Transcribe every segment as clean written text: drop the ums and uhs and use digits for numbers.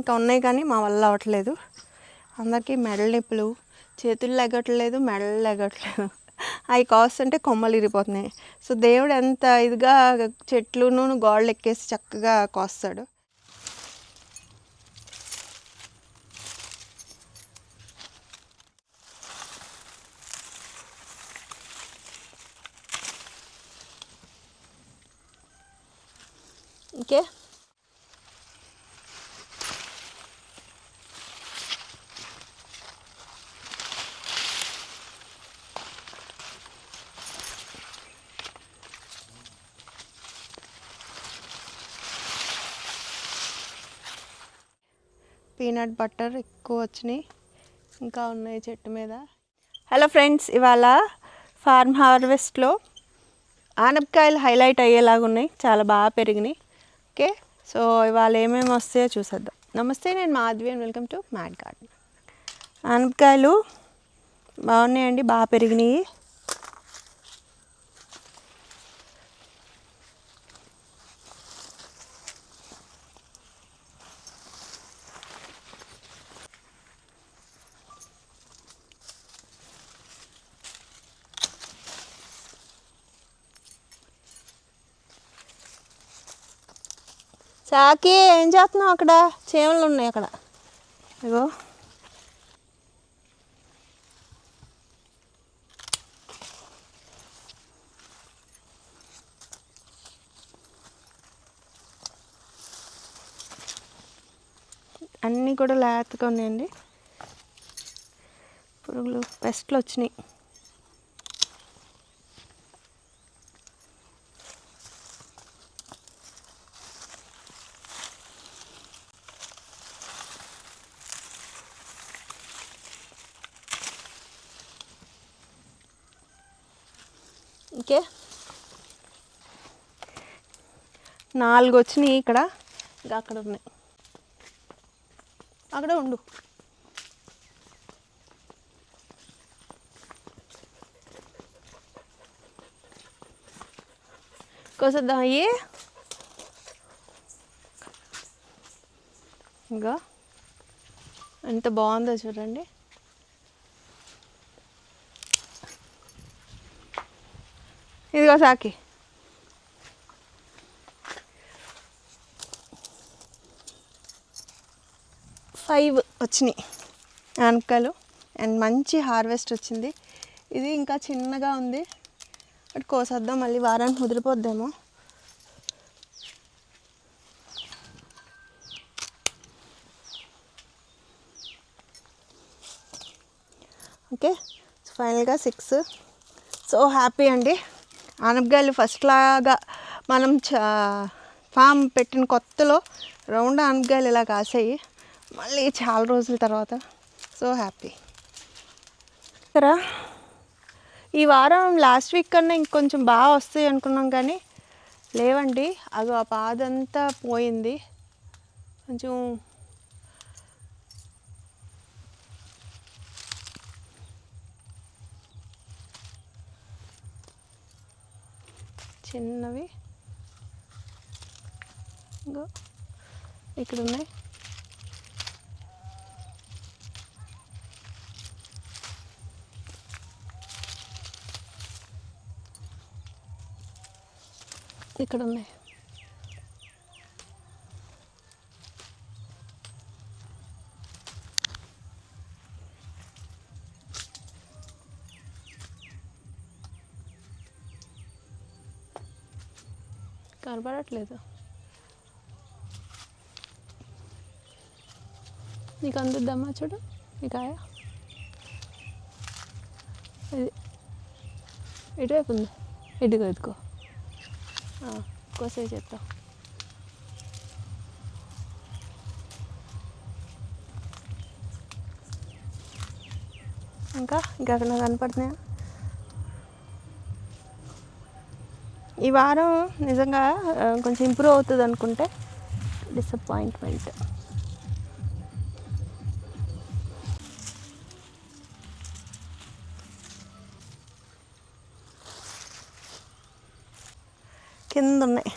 ఇంకా ఉన్నాయి కానీ మా వల్ల అవ్వట్లేదు. అందరికీ మెడల నొప్పులు, చేతులు లెగట్లేదు, మెడలు లెగట్లేదు. అవి కాస్తుంటే కొమ్మలు ఇరిగిపోతున్నాయి. సో దేవుడు ఎంత ఇదిగా చెట్లును గోడలు ఎక్కేసి చక్కగా కోస్తాడు. ఓకే, పీనట్ బటర్ ఎక్కువ వచ్చినాయి, ఇంకా ఉన్నాయి చెట్టు మీద. హలో ఫ్రెండ్స్, ఇవాళ ఫార్మ్ హార్వెస్ట్లో ఆనపకాయలు హైలైట్ అయ్యేలాగా ఉన్నాయి, చాలా బాగా పెరిగినాయి. ఓకే, సో ఇవాళ ఏమేమి వస్తాయో చూసేద్దాం. నమస్తే, నేను Madhavi and welcome to mad garden. ఆనపకాయలు బాగున్నాయండి, బాగా పెరిగినాయి. సాకి, ఏం చేస్తున్నావు? అక్కడ చీమలు ఉన్నాయి అక్కడ, ఇగో. అన్నీ కూడా లేతగా ఉన్నాయండి, పురుగులు పెస్ట్లు వచ్చినాయి. ఓకే, 4 వచ్చినాయి ఇక్కడ, ఇంకా అక్కడ ఉన్నాయి. అక్కడ ఉండు. కోసేద్దాం అయ్యి. ఇంకా ఎంత బాగుందో చూడండి. ఇదిగో సాకి, ఫైవ్ వచ్చినాయి ఆనపకాయలు, అండ్ మంచి హార్వెస్ట్ వచ్చింది. ఇది ఇంకా చిన్నగా ఉంది, అటు కోసేద్దాం, మళ్ళీ వారానికి ముదిరిపోద్దేమో. ఓకే, ఫైనల్గా 6. సో హ్యాపీ అండి. ఆనపకాయలు ఫస్ట్ లాగా మనం ఫామ్ పెట్టిన కొత్తలో రౌండ్ ఆనపకాయలు ఇలా కాసాయి మళ్ళీ చాలా రోజుల తర్వాత. So happy. సరే, ఈ వారం లాస్ట్ వీక్ కన్నా ఇంకొంచెం బాగా వస్తాయి అనుకున్నాం కానీ లేవండి. అది ఆ పాదంతా పోయింది. కొంచెం చిన్నవి ఇంకో ఇక్కడ ఉన్నాయి. ఇక్కడ ఉన్నాయి. కనబడట్లేదు నీకు, అందుద్దమ్మా చూడు ఈ కాయ. ఇది ఇటువైపు ఉంది, ఇటుకో ఇటుకో కోసే చెప్తా. ఇంకా అక్కడ కనపడుతున్నాయా? ఈ వారం నిజంగా కొంచెం ఇంప్రూవ్ అవుతుంది అనుకుంటే డిసప్పాయింట్మెంట్. కింద ఉన్నాయి.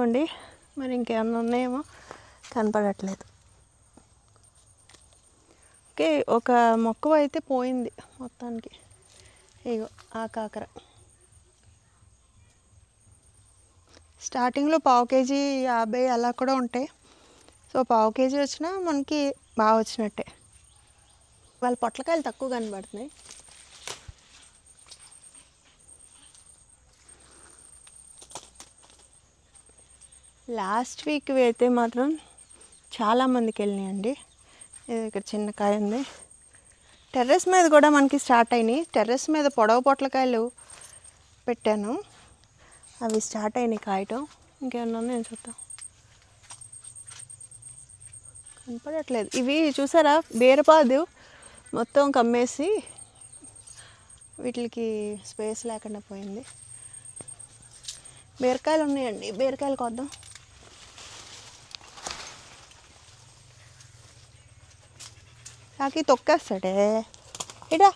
ఇదిగోండి, మరి ఇంకేమన్నా ఉన్నాయేమో కనపడట్లేదు. ఓకే, ఒక మొక్క అయితే పోయింది మొత్తానికి. ఇగో ఆ కాకర స్టార్టింగ్లో పావు కేజీ 50 అలా కూడా ఉంటాయి. సో పావు కేజీ వచ్చినా మనకి బాగా వచ్చినట్టే. వాళ్ళ పొట్లకాయలు తక్కువ కనబడుతున్నాయి. లాస్ట్ వీక్ అయితే మాత్రం చాలామందికి వెళ్ళినాయండి. ఇక్కడ చిన్న కాయ ఉంది. టెర్రస్ మీద కూడా మనకి స్టార్ట్ అయినాయి. టెర్రస్ మీద పొడవు పొట్లకాయలు పెట్టాను, అవి స్టార్ట్ అయినాయి కాయటం. ఇంకేమన్నా నేను చూద్దాం. కనపడట్లేదు. ఇవి చూసారా, బీరపాదు మొత్తం కమ్మేసి వీటికి స్పేస్ లేకుండా పోయింది. బీరకాయలు ఉన్నాయండి, బీరకాయలు కొద్దాం. కాకి తొక్కేస్తాడే ఇడా.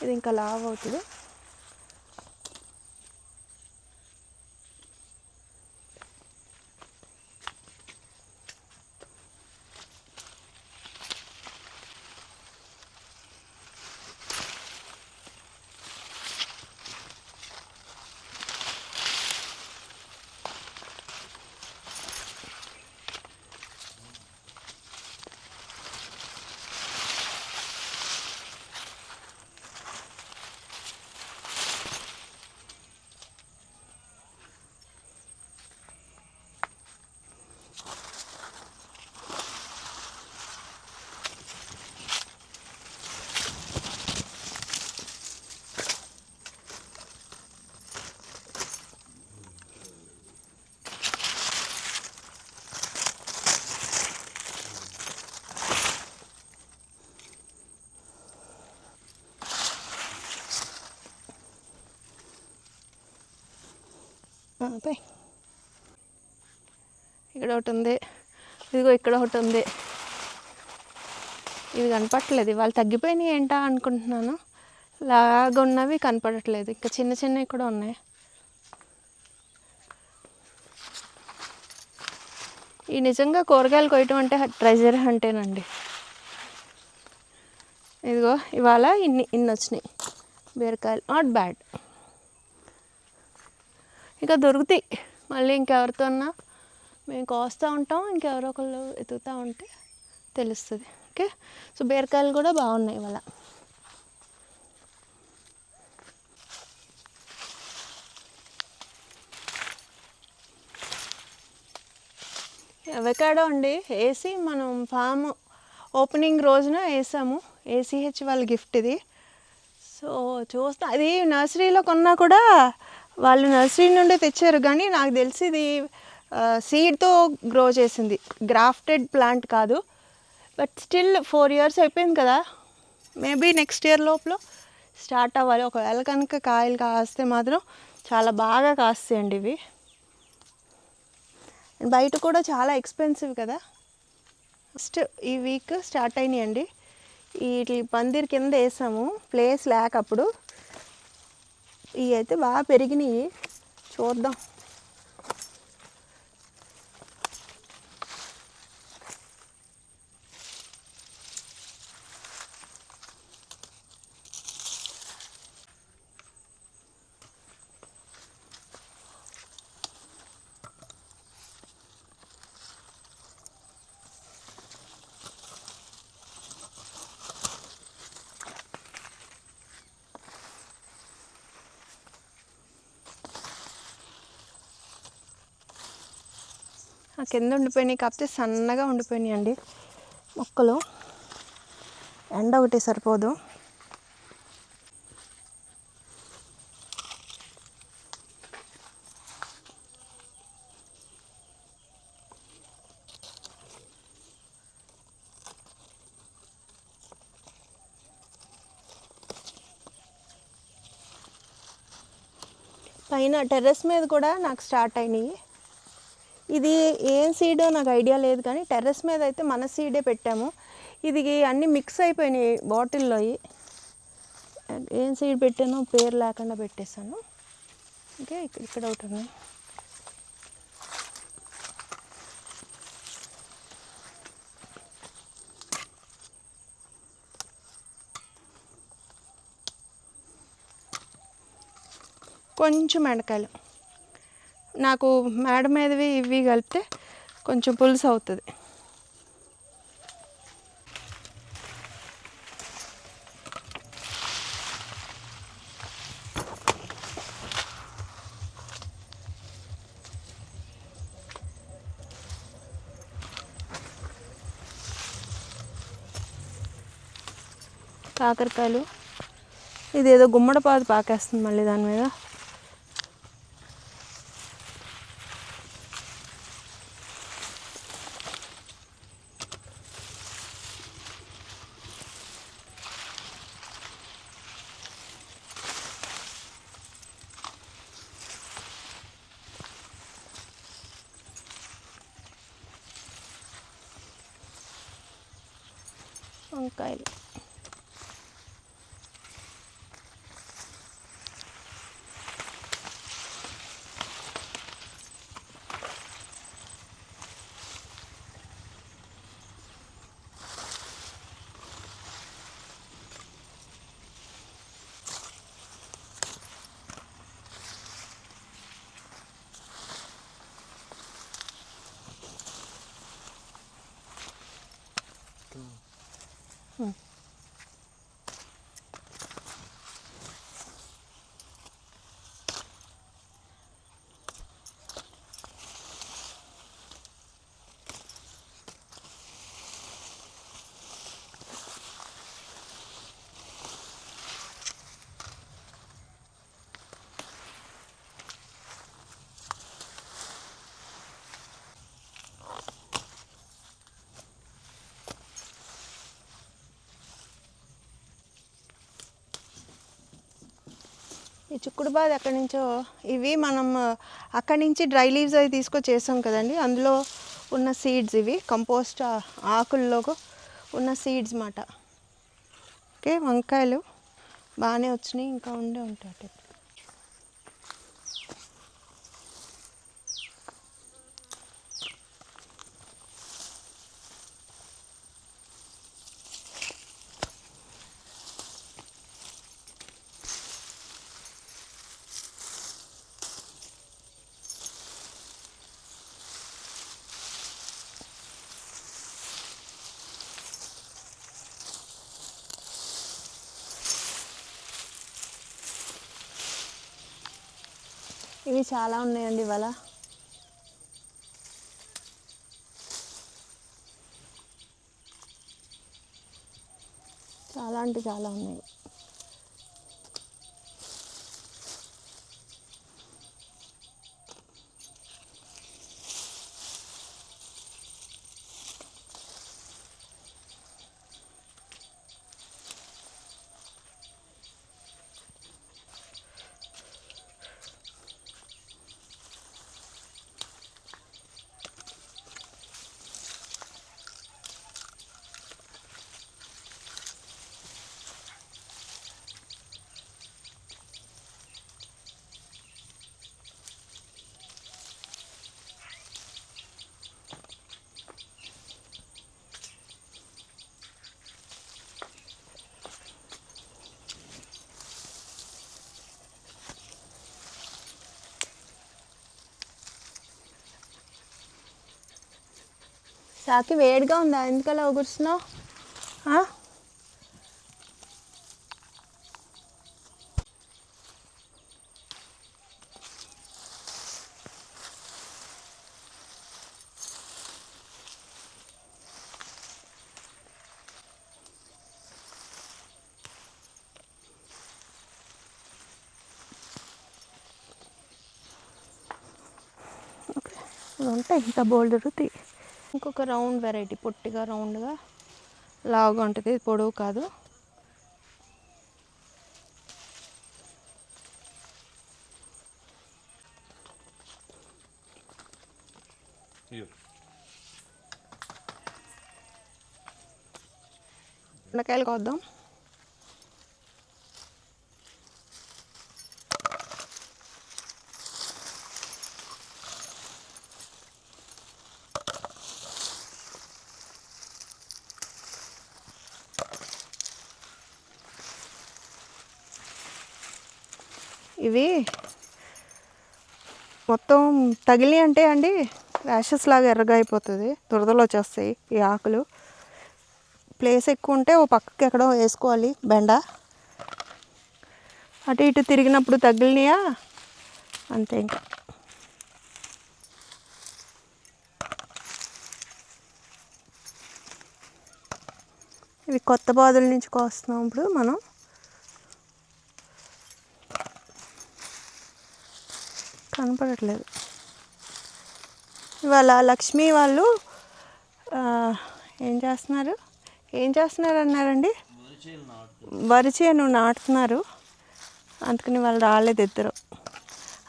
ఇది ఇంకా లావ్ అవుతుంది. ఇక్కడ ఒకటి ఉంది, ఇదిగో ఇక్కడ ఒకటి ఉంది. ఇవి కనపడట్లేదు, వాళ్ళు తగ్గిపోయినాయి ఏంటా అనుకుంటున్నాను. లాగున్నవి కనపడట్లేదు. ఇంకా చిన్న చిన్నవి కూడా ఉన్నాయి. ఈ నిజంగా కూరగాయలు కొయ్యటం అంటే ట్రెజర్ అంటేనండి. ఇదిగో ఇవాళ ఇన్ని వచ్చినాయి బీరకాయలు, నాట్ బ్యాడ్. ఇంకా దొరుకుతాయి మళ్ళీ, ఇంకెవరితోన్నా మేము కోస్తూ ఉంటాం, ఇంకెవరో ఒకళ్ళు ఎతుకుతూ ఉంటే తెలుస్తుంది. ఓకే, సో బీరకాయలు కూడా బాగున్నాయి ఇవాళ. అవకాడో అండి వేసి మనం ఫామ్ ఓపెనింగ్ రోజున వేసాము. ఏసీహెచ్ వాళ్ళ గిఫ్ట్ ఇది. సో చూస్తా, అది నర్సరీలో కొన్నా కూడా వాళ్ళు నర్సరీ నుండి తెచ్చారు, కానీ నాకు తెలిసి ఇది సీడ్తో గ్రో చేసింది, గ్రాఫ్టెడ్ ప్లాంట్ కాదు. బట్ స్టిల్ 4 years అయిపోయింది కదా, మేబీ నెక్స్ట్ ఇయర్ లోపల స్టార్ట్ అవ్వాలి. ఒకవేళ కనుక కాయలు కాస్తే మాత్రం చాలా బాగా కాస్తాయండి ఇవి. బయట కూడా చాలా ఎక్స్పెన్సివ్ కదా. ఫస్ట్ ఈ వీక్ స్టార్ట్ అయినాయండి. వీటి పందిరి కింద వేసాము, ప్లేస్ లేక అప్పుడు. ఇవి అయితే బాగా పెరిగినాయి, చూద్దాం. కింద ఉండిపోయినాయి, కాకపోతే సన్నగా ఉండిపోయినాయి అండి మొక్కలు. ఎండ ఒకటి సరిపోదు. పైన టెర్రస్ మీద కూడా నాకు స్టార్ట్ అయినాయి. ఇది ఏం సీడో నాకు ఐడియా లేదు, కానీ టెర్రస్ మీద అయితే మన సీడే పెట్టాము. ఇది అన్నీ మిక్స్ అయిపోయినాయి బాటిల్లో. ఏం సీడ్ పెట్టానో పేరు లేకుండా పెట్టేశాను. ఓకే, ఇక్కడ ఒకటి ఉంది. కొంచెం ఎండకాయలు నాకు మేడ మీదవి ఇవి కలిపితే కొంచెం పులుసు అవుతుంది. కాకరకాయలు, ఇదేదో గుమ్మడిపాదు పాకేస్తుంది మళ్ళీ దాని మీద. వంకాయలు, ఈ చిక్కుడు బాధ ఎక్కడి నుంచో, ఇవి మనం అక్కడి నుంచి డ్రై లీవ్స్ అవి తీసుకొచ్చి చేసాం కదండి, అందులో ఉన్న సీడ్స్ ఇవి. కంపోస్ట్ ఆకుల్లో ఉన్న సీడ్స్ మాట. ఓకే, వంకాయలు బాగానే వచ్చినాయి, ఇంకా ఉండే ఉంటాయి. ఇవి చాలా ఉన్నాయండి ఇవాళ. చాలా అంటే చాలా ఉన్నాయి. సాకి వేడిగా ఉందా? ఎందుకలా ఒగురుస్తున్నావు? ఉంటాయి ఇంకా బోల్డ్ రుతి. ఇంకొక రౌండ్ వెరైటీ, పొట్టిగా రౌండ్గా లావుగా ఉంటుంది, పొడవు కాదు. బెండకాయలు కోద్దాం. ఇవి మొత్తం తగిలి అంటే అండి ర్యాషెస్ లాగా ఎర్రగా అయిపోతుంది, దురదలు వచ్చేస్తాయి ఈ ఆకులు. ప్లేస్ ఎక్కువ ఉంటే ఓ పక్కకి ఎక్కడో వేసుకోవాలి బెండ. అటు ఇటు తిరిగినప్పుడు తగిలినాయా అంతే. ఇంకా ఇవి కొత్త బాదుల నుంచి కోస్తున్నాం ఇప్పుడు మనం. కనపడట్లేదు. ఇవాళ లక్ష్మి వాళ్ళు ఏం చేస్తున్నారు అన్నారండి, వరి చేను నాటుతున్నారు. అందుకని వాళ్ళు రాలేదు ఇద్దరు.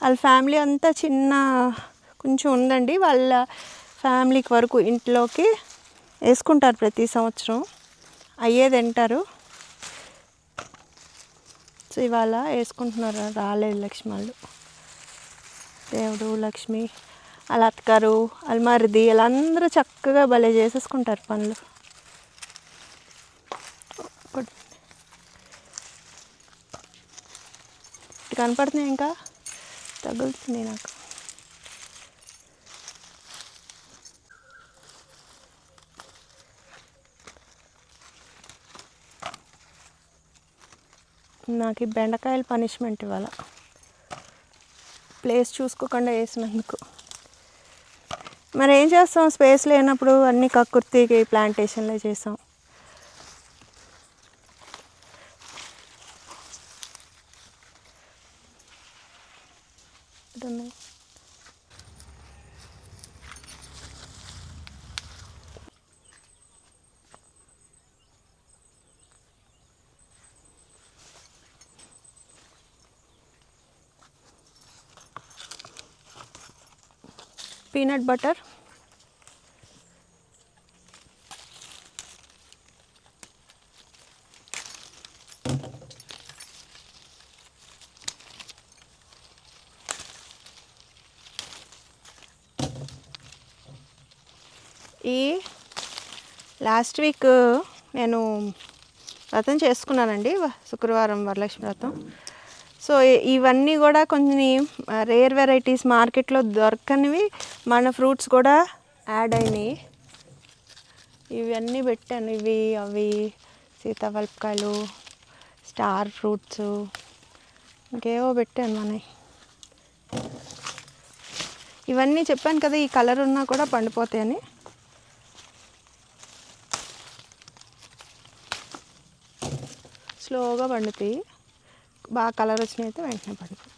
వాళ్ళ ఫ్యామిలీ అంతా చిన్న కొంచెం ఉందండి. వాళ్ళ ఫ్యామిలీకి వరకు ఇంట్లోకి వేసుకుంటారు ప్రతి సంవత్సరం, అయ్యే తింటారు. సో ఇవాళ వేసుకుంటున్నారు, రాలేదు లక్ష్మి వాళ్ళు. దేవుడు, లక్ష్మి, వాళ్ళ అత్తగారు, వాళ్ళ మరిది, వాళ్ళందరూ చక్కగా భలే చేసేసుకుంటారు పనులు. కనపడుతున్నాయి, ఇంకా తగులుతుంది నాకు. నాకు ఈ బెండకాయలు పనిష్మెంట్ ఇవాళ, ప్లేస్ చూసుకోకుండా వేసినందుకు. మరి ఏం చేస్తాం, స్పేస్ లేనప్పుడు అన్నీ కక్కుర్తికి ప్లాంటేషన్లో చేసాం. పీనట్ బటర్, ఈ లాస్ట్ వీక్ నేను వ్రతం చేసుకున్నానండి, శుక్రవారం వరలక్ష్మి వ్రతం. సో ఇవన్నీ కూడా కొన్ని రేర్ వెరైటీస్, మార్కెట్లో దొరకనివి మన ఫ్రూట్స్ కూడా యాడ్ అయినాయి. ఇవన్నీ పెట్టాను, ఇవి అవి సీతాఫలకాయలు, స్టార్ ఫ్రూట్స్, ఇంకేవో పెట్టాను మనవి. ఇవన్నీ చెప్పాను కదా, ఈ కలర్ ఉన్నా కూడా పండిపోతాయని. స్లోగా పండుతాయి, బాగా కలర్ వచ్చినాయి అయితే వెంటనే పండిపోతాయి.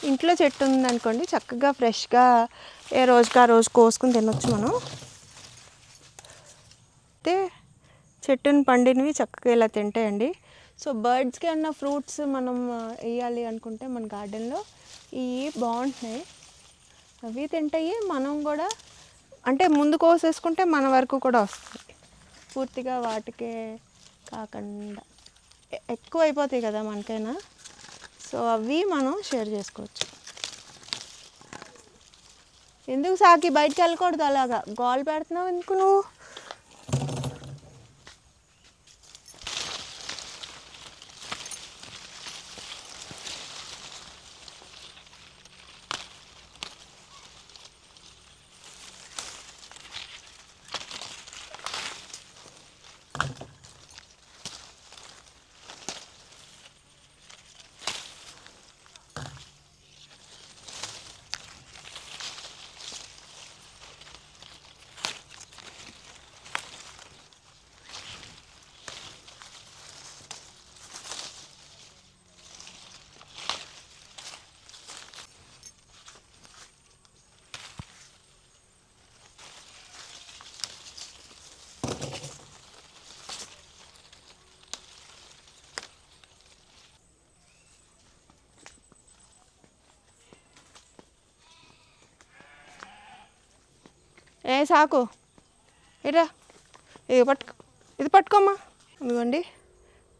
ఇంట్లో చెట్టు ఉందనుకోండి, చక్కగా ఫ్రెష్గా ఏ రోజుకి ఆ రోజు కోసుకుని తినొచ్చు మనం. అయితే చెట్టుని పండినవి చక్కగా ఇలా తింటాయండి. సో బర్డ్స్కి అన్న ఫ్రూట్స్ మనం వేయాలి అనుకుంటే మన గార్డెన్లో ఇవి బాగుంటున్నాయి, అవి తింటాయి. మనం కూడా అంటే ముందు కోసేసుకుంటే మన వరకు కూడా వస్తుంది, పూర్తిగా వాటికే కాకుండా ఎక్కువ అయిపోతాయి కదా మనకైనా. సో అవి మనం షేర్ చేసుకోవచ్చు. ఎందుకు సాకి బయటికి వెళ్ళకూడదు, అలాగా గోల్ పెడుతున్నావు ఎందుకు నువ్వు? ఏ సాకు ఇరా, ఇది పట్టుకో, ఇది పట్టుకోమ్మా. ఇదిగోండి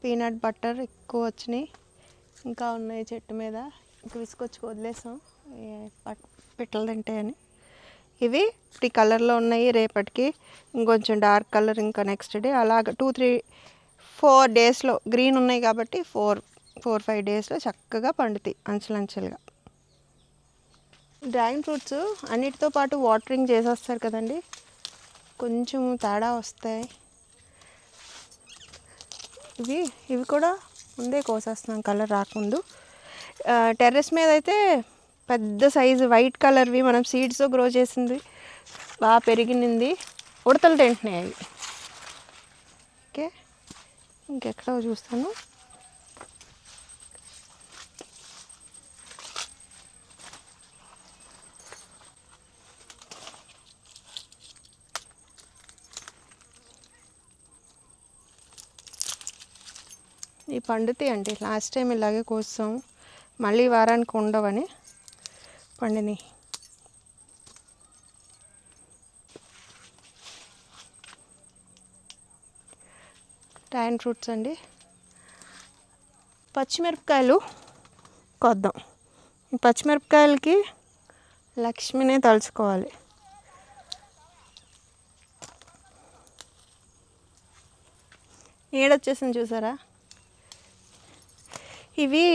పీనట్ బటర్ ఎక్కువ వచ్చినాయి, ఇంకా ఉన్నాయి చెట్టు మీద. ఇంక విసుకొచ్చి వదిలేసాం పిట్టలు తింటాయని. ఇవి ఈ కలర్లో ఉన్నాయి, రేపటికి ఇంకొంచెం డార్క్ కలర్, ఇంకా నెక్స్ట్ డే అలాగ 2-3-4 డేస్లో గ్రీన్ ఉన్నాయి కాబట్టి 4-5 డేస్లో చక్కగా పండుతాయి అంచెలంచెలుగా. డ్రాగన్ ఫ్రూట్స్ అన్నిటితో పాటు వాటరింగ్ చేసేస్తారు కదండి, కొంచెం తేడా వస్తాయి. ఇవి కూడా ముందే కోసేస్తున్నాం కలర్ రాకముందు. టెర్రస్ మీద అయితే పెద్ద సైజు వైట్ కలర్వి మనం సీడ్స్తో గ్రో చేసింది బాగా పెరిగింది, ఉడతలు తింటున్నాయి అవి. ఓకే, ఇంకెక్కడో చూస్తాను. ఈ పండుతాయి అండి, లాస్ట్ టైం ఇలాగే కోసాం, మళ్ళీ వారానికి ఉండవని పండినాయి. డ్రాగన్ ఫ్రూట్స్ అండి. పచ్చిమిరపకాయలు కొద్దాం. ఈ పచ్చిమిరపకాయలకి లక్ష్మినే తలుచుకోవాలి. ఏడొచ్చేసింది చూసారా. ఇవి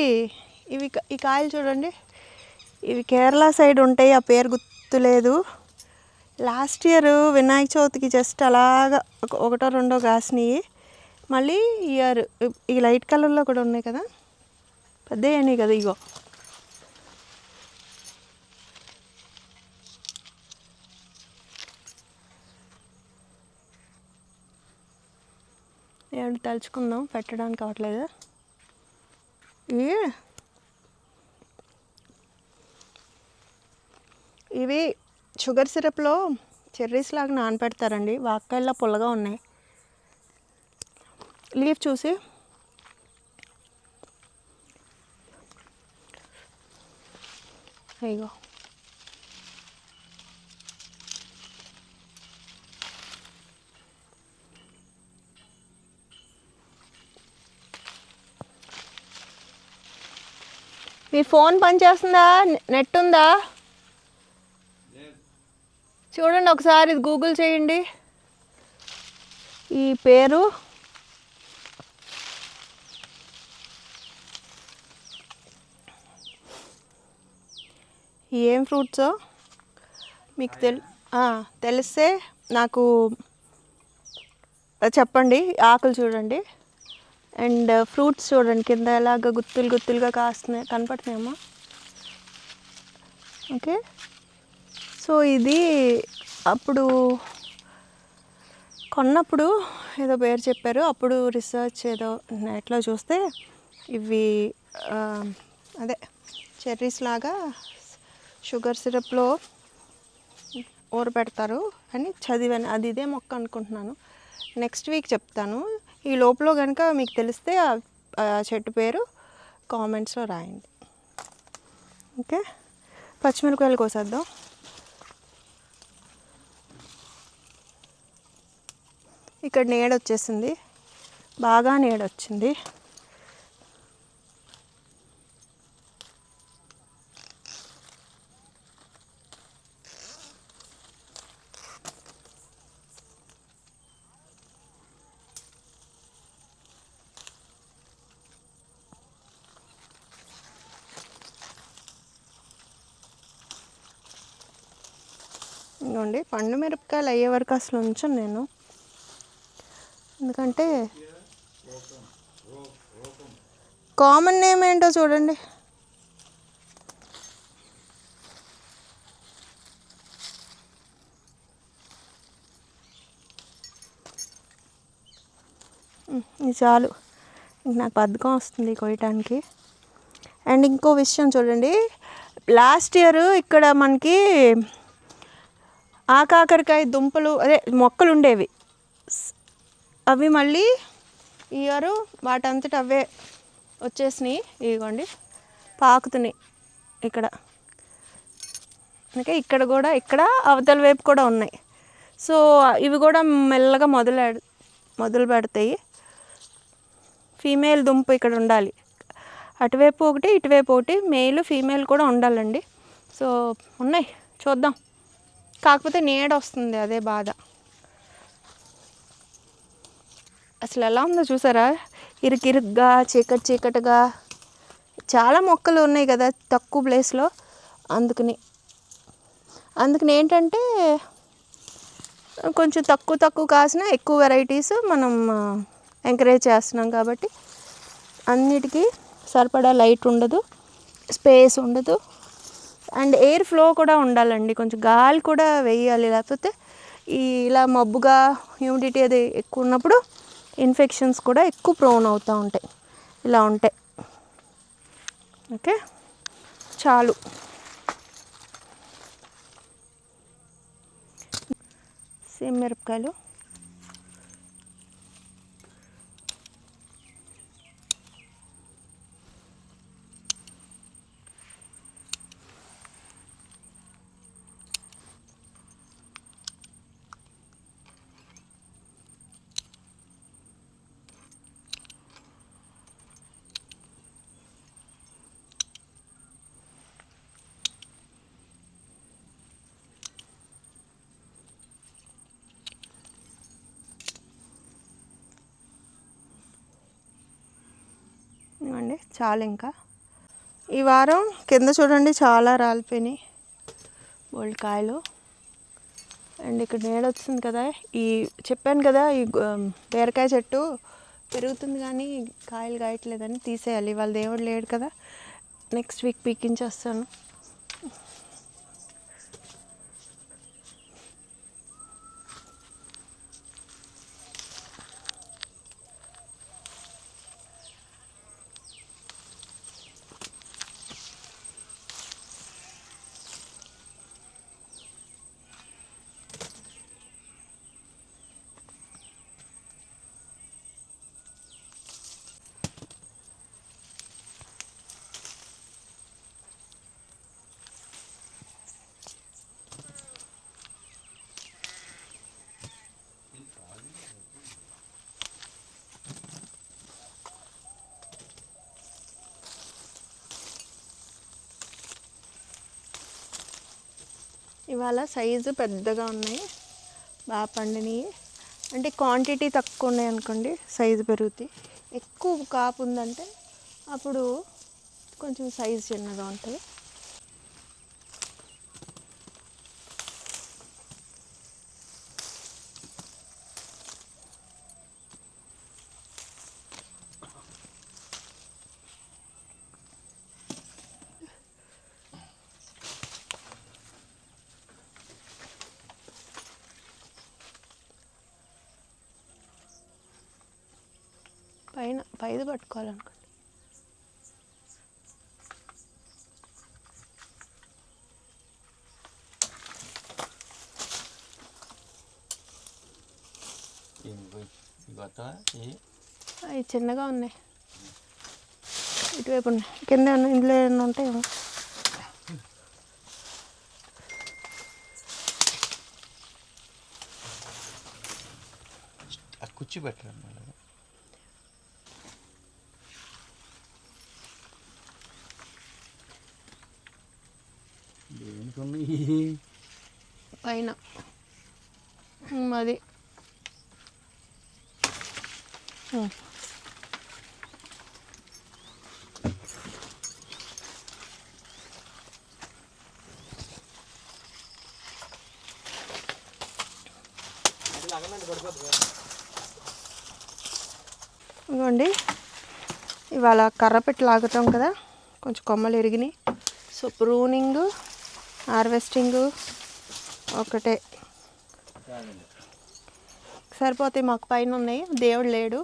ఈ కాయలు చూడండి, ఇవి కేరళ సైడ్ ఉంటాయి, ఆ పేరు గుర్తులేదు. లాస్ట్ ఇయర్ వినాయక చవితికి జస్ట్ అలాగా 1-2 కాసినాయి. మళ్ళీ ఇయర్ ఈ లైట్ కలర్లో కూడా ఉన్నాయి కదా, పెద్ద అయినాయి కదా. ఇగో ఏమంటే తలుచుకుందాం, పెట్టడానికి అవ్వట్లేదు. ఇవి షుగర్ సిరప్లో చెర్రీస్ లాగా నానపెడతారండి, వాక్కాయల్లా పుల్లగా ఉన్నాయి. లీఫ్ చూసి ఇగో మీ ఫోన్ పనిచేస్తుందా, నెట్ ఉందా చూడండి ఒకసారి, ఇది గూగుల్ చేయండి. ఈ పేరు ఏం ఫ్రూట్సో మీకు తెలిస్తే నాకు చెప్పండి. ఆకులు చూడండి అండ్ ఫ్రూట్స్ చూడండి, కింద ఎలాగ గుత్తులుగా కాస్తున్నాయి, కనపడుతున్నాయమ్మా. ఓకే, సో ఇది అప్పుడు కొన్నప్పుడు ఏదో పేరు చెప్పారు, అప్పుడు రీసెర్చ్ ఏదో నెట్లో చూస్తే ఇవి అదే చెర్రీస్ లాగా షుగర్ సిరప్లో ఊరపెడతారు అని చదివాను. అది ఇదే మొక్క అనుకుంటున్నాను, నెక్స్ట్ వీక్ చెప్తాను. ఈ లోపల కనుక మీకు తెలిస్తే ఆ చెట్టు పేరు కామెంట్స్లో రాయండి. ఓకే, పచ్చిమిరపకాయలు కోసేద్దాం. ఇక్కడ నీడొచ్చేసింది, బాగా నీడొచ్చింది. ఇదిగోండి పండు మిరపకాయలు అయ్యే వరకు అసలు ఉంచను నేను, ఎందుకంటే కామన్ నేమ్ ఏంటో చూడండి. ఇది చాలు, నాకు బద్ధకం వస్తుంది కొయ్యటానికి. అండ్ ఇంకో విషయం చూడండి, లాస్ట్ ఇయర్ ఇక్కడ మనకి ఆకాకరకాయ దుంపలు అదే మొక్కలు ఉండేవి, అవి మళ్ళీ ఈ ఇయర్ వాటంతట అవే వచ్చేసినాయి. ఇదిగోండి పాకుతున్నాయి ఇక్కడ, అందుకే ఇక్కడ కూడా, ఇక్కడ అవతల వైపు కూడా ఉన్నాయి. సో ఇవి కూడా మెల్లగా మొదలు పెడతాయి. ఫీమేల్ దుంప ఇక్కడ ఉండాలి, అటువైపు ఒకటి ఇటువైపు ఒకటి, మేల్ ఫీమేల్ కూడా ఉండాలండి. సో ఉన్నాయి, చూద్దాం. కాకపోతే నీడ వస్తుంది, అదే బాధ. అసలు ఎలా ఉందో చూసారా, ఇరుకిరుగ్గా చీకటిగా. చాలా మొక్కలు ఉన్నాయి కదా తక్కువ ప్లేస్లో, అందుకని ఏంటంటే కొంచెం తక్కువ కాసిన ఎక్కువ వెరైటీస్ మనం ఎంకరేజ్ చేస్తున్నాం కాబట్టి అన్నిటికీ సరిపడా లైట్ ఉండదు, స్పేస్ ఉండదు, అండ్ ఎయిర్ ఫ్లో కూడా ఉండాలండి. కొంచెం గాలి కూడా వేయాలి, లేకపోతే ఇలా మబ్బుగా హ్యూమిడిటీ అది ఎక్కువ ఉన్నప్పుడు ఇన్ఫెక్షన్స్ కూడా ఎక్కువ ప్రోన్ అవుతూ ఉంటాయి. ఇలా ఉంటాయి. ఓకే, చాలు. సేమ్ మిరపకాయలు అండి, చాలు. ఇంకా ఈ వారం కింద చూడండి చాలా రాలిపోయినాయి బోల్డ్ కాయలు. అండ్ ఇక్కడ నీడ వచ్చింది కదా, ఈ చెప్పాను కదా ఈ బీరకాయ చెట్టు పెరుగుతుంది కానీ కాయలు కాయట్లేదని తీసేయాలి. ఇవాళ దేవుడు లేడు కదా, నెక్స్ట్ వీక్ పీకించేస్తాను. ఇవాళ సైజు పెద్దగా ఉన్నాయి, బాగా పండినవి. అంటే క్వాంటిటీ తక్కువ ఉన్నాయి అనుకోండి, సైజు పెరుగుతాయి. ఎక్కువ కాపు ఉందంటే అప్పుడు కొంచెం సైజు చిన్నగా ఉంటుంది. పైది పట్టుకోవాలనుకోండి. అవి చిన్నగా ఉన్నాయి, ఇటువైపు ఉన్నాయి, కింద ఉన్నాయి, ఇందులో ఏమైనా ఉంటాయేమో. కుర్చీ పెట్టడం పైన అది ఇదిగోండి. ఇవాళ కర్ర పెట్టి లాగుతాం కదా, కొంచెం కొమ్మలు ఎరిగినాయి. సో ప్రూనింగ్, హార్వెస్టింగ్ ఒకటే సరిపోతాయి. మాకు పైన ఉన్నాయి, దేవుడు లేడు.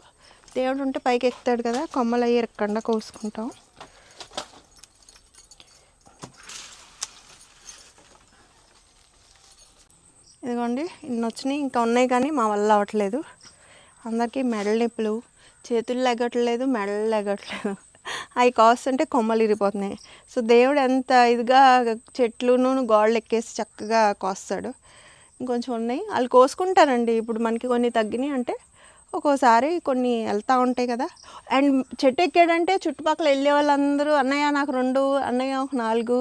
దేవుడు ఉంటే పైకి ఎక్కుతాడు కదా, కొమ్మలు అయ్యి ఎరక్కుండా కోసుకుంటాం. ఇదిగోండి, ఇన్ని వచ్చినాయి, ఇంకా ఉన్నాయి కానీ మా వల్ల అవ్వట్లేదు. అందరికీ మెడల నొప్పులు, చేతులు లెగట్లేదు, మెడలు లెగట్లేదు. అవి కాస్తుంటే కొమ్మలు ఇరిగిపోతున్నాయి. సో దేవుడు ఎంత ఇదిగా చెట్లును గోడలు ఎక్కేసి చక్కగా కోస్తాడు. ఇంకొంచెం ఉన్నాయి. వాళ్ళు కోసుకుంటారండి. ఇప్పుడు మనకి కొన్ని తగ్గినాయి అంటే ఒక్కోసారి కొన్ని వెళ్తూ ఉంటాయి కదా. అండ్ చెట్టు ఎక్కాడంటే చుట్టుపక్కల వెళ్ళే వాళ్ళందరూ అన్నయ్య నాకు 2, అన్నయ్య 4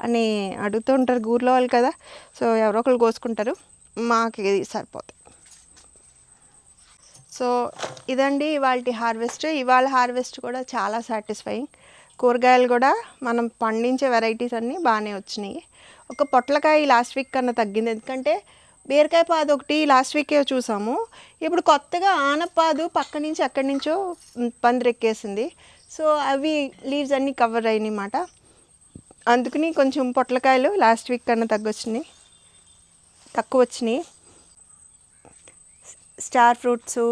అని అడుగుతూ ఉంటారు, ఊర్లో వాళ్ళు కదా. సో ఎవరో ఒకరు కోసుకుంటారు, మాకు ఇది సరిపోతాయి. సో ఇదండి ఇవాళ హార్వెస్ట్. ఇవాళ హార్వెస్ట్ కూడా చాలా సాటిస్ఫైయింగ్. కూరగాయలు కూడా మనం పండించే వెరైటీస్ అన్నీ బాగానే వచ్చినాయి. ఒక పొట్లకాయ లాస్ట్ వీక్ కన్నా తగ్గింది, ఎందుకంటే బీరకాయ పాదు ఒకటి లాస్ట్ వీకే చూసాము. ఇప్పుడు కొత్తగా ఆనపాదు పక్క నుంచి ఎక్కడి నుంచో పందిరెక్కేసింది. సో అవి లీవ్స్ అన్నీ కవర్ అయినాయి అన్నమాట. అందుకని కొంచెం పొట్లకాయలు లాస్ట్ వీక్ కన్నా తక్కువ వచ్చినాయి. స్టార్ ఫ్రూట్స్,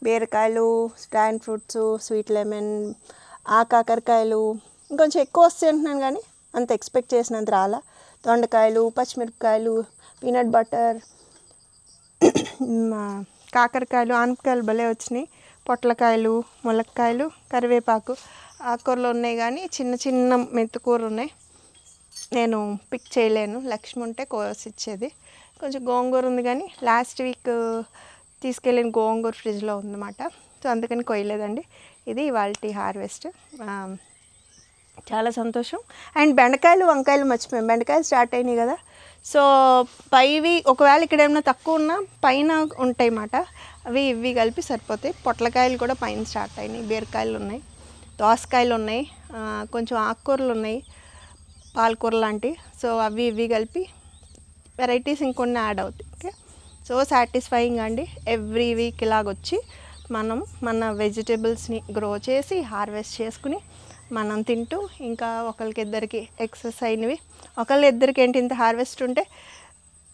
బీరకాయలు, స్టాండ్ ఫ్రూట్స్, స్వీట్ లెమన్, కాకరకాయలు ఇంకొంచెం ఎక్కువ వస్తాయి అంటున్నాను, కానీ అంత ఎక్స్పెక్ట్ చేసినంత రాలా. దొండకాయలు, పచ్చిమిరపకాయలు, పీనట్ బటర్, కాకరకాయలు, ఆనపకాయలు భలే వచ్చినాయి. పొట్లకాయలు, ములక్కాయలు, కరివేపాకు, ఆకుకూరలు ఉన్నాయి, కానీ చిన్న చిన్న మెంతికూర ఉన్నాయి. నేను పిక్ చేయలేను, లక్ష్మి ఉంటే కోసి ఇచ్చేది. కొంచెం గోంగూర ఉంది, కానీ లాస్ట్ వీక్ తీసుకెళ్ళిన గోంగూర ఫ్రిడ్జ్లో ఉందన్నమాట. సో అందుకని కొయ్యలేదండి. ఇది ఇవాల్టి హార్వెస్ట్. చాలా సంతోషం. అండ్ బెండకాయలు, వంకాయలు మర్చిపోయాం. బెండకాయలు స్టార్ట్ అయినాయి కదా. సో పైవి ఒకవేళ ఇక్కడ ఏమైనా తక్కువ ఉన్నా పైన ఉంటాయి అన్నమాట. అవి ఇవి కలిపి సరిపోతాయి. పొట్లకాయలు కూడా పైన స్టార్ట్ అయినాయి. బీరకాయలు ఉన్నాయి, దోసకాయలు ఉన్నాయి, కొంచెం ఆకుకూరలు ఉన్నాయి, పాలకూర లాంటివి. సో అవి ఇవి కలిపి వెరైటీస్ ఇంకొన్ని యాడ్ అవుతాయి. ఓకే, సో సాటిస్ఫైయింగ్ అండి. ఎవ్రీ వీక్ ఇలాగొచ్చి మనం మన వెజిటేబుల్స్ని గ్రో చేసి హార్వెస్ట్ చేసుకుని మనం తింటూ, ఇంకా ఒకరికిద్దరికి ఎక్సెస్ అయినవి ఒకళ్ళిద్దరికి ఏంటి ఇంత హార్వెస్ట్ ఉంటే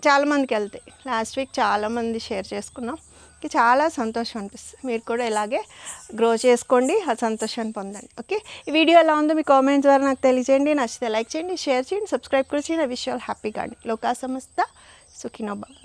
చాలామందికి వెళ్తాయి. లాస్ట్ వీక్ చాలామంది షేర్ చేసుకున్నాం. చాలా సంతోషం అనిపిస్తుంది. మీరు కూడా ఇలాగే గ్రో చేసుకోండి, ఆ సంతోషాన్ని పొందండి. ఓకే, ఈ వీడియో ఎలా ఉందో మీ కామెంట్స్ ద్వారా నాకు తెలియజేయండి. నచ్చితే లైక్ చేయండి, షేర్ చేయండి, సబ్స్క్రైబ్ కూడా చేయండి. I wish you all happy garden. లోకా సమస్త సుఖినో భవ.